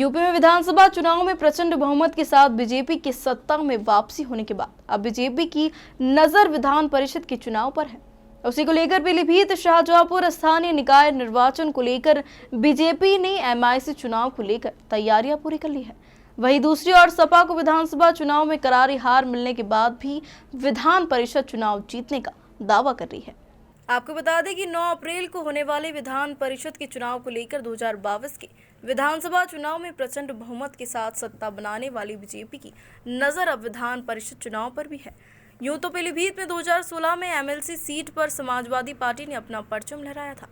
UP में विधानसभा चुनाव में प्रचंड बहुमत के साथ बीजेपी की सत्ता में वापसी होने के बाद अब बीजेपी की नजर विधान परिषद के चुनाव पर है। उसी को लेकर पीलीभीत शाहजहांपुर स्थानीय निकाय निर्वाचन को लेकर बीजेपी ने एमआईसी चुनाव को लेकर तैयारियां पूरी कर ली है। वहीं दूसरी ओर सपा को विधानसभा चुनाव में करारी हार मिलने के बाद भी विधान परिषद चुनाव जीतने का दावा कर रही है। आपको बता दें कि 9 अप्रैल को होने वाले विधान परिषद के चुनाव को लेकर 2022 के विधानसभा चुनाव में प्रचंड बहुमत के साथ सत्ता बनाने वाली बीजेपी की नजर अब विधान परिषद चुनाव पर भी है। यूं तो पीलीभीत में 2016 में एमएलसी सीट पर समाजवादी पार्टी ने अपना परचम लहराया था,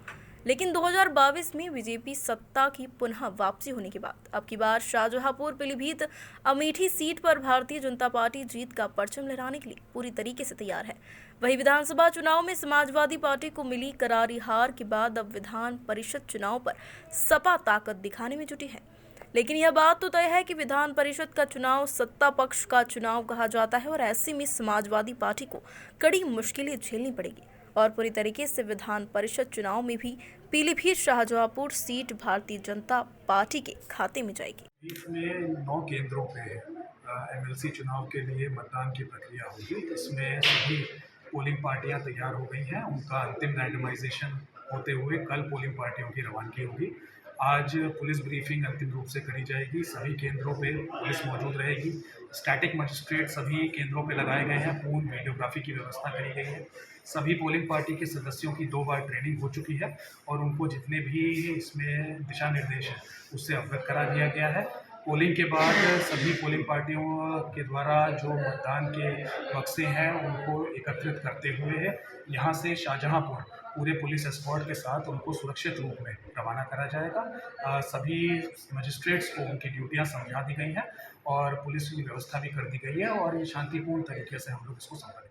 लेकिन 2022 में बीजेपी सत्ता की पुनः वापसी होने के बाद अब की बार शाहजहांपुर पीलीभीत अमेठी सीट पर भारतीय जनता पार्टी जीत का परचम लहराने के लिए पूरी तरीके से तैयार है। वहीं विधानसभा चुनाव में समाजवादी पार्टी को मिली करारी हार के बाद अब विधान परिषद चुनाव पर सपा ताकत दिखाने में जुटी है। लेकिन यह बात तो तय है कि विधान परिषद का चुनाव सत्ता पक्ष का चुनाव कहा जाता है और ऐसे में समाजवादी पार्टी को कड़ी मुश्किलें झेलनी पड़ेगी और पूरी तरीके से विधान परिषद चुनाव में भी पीलीभीत शाहजहांपुर सीट भारतीय जनता पार्टी के खाते में जाएगी। इसमें 9 केंद्रों पे एमएलसी चुनाव के लिए मतदान की प्रक्रिया होगी। इसमें सभी पोलिंग पार्टियां तैयार हो गई हैं। उनका अंतिम रैंडमाइजेशन होते हुए कल पोलिंग पार्टियों की रवानगी होगी। आज पुलिस ब्रीफिंग अंतिम रूप से करी जाएगी। सभी केंद्रों पे पुलिस मौजूद रहेगी। स्टैटिक मजिस्ट्रेट सभी केंद्रों पे लगाए गए हैं। पूर्ण वीडियोग्राफी की व्यवस्था करी गई है। सभी पोलिंग पार्टी के सदस्यों की 2 बार ट्रेनिंग हो चुकी है और उनको जितने भी इसमें दिशा निर्देश हैं उससे अवगत करा दिया गया है। पोलिंग के बाद सभी पोलिंग पार्टियों के द्वारा जो मतदान के बक्से हैं उनको एकत्रित करते हुए यहाँ से शाहजहांपुर पूरे पुलिस एस्कॉर्ट के साथ उनको सुरक्षित रूप में रवाना करा जाएगा। सभी मजिस्ट्रेट्स को उनकी ड्यूटियां समझा दी गई हैं और पुलिस की व्यवस्था भी कर दी गई है और ये शांतिपूर्ण तरीके से हम लोग इसको संभालेंगे।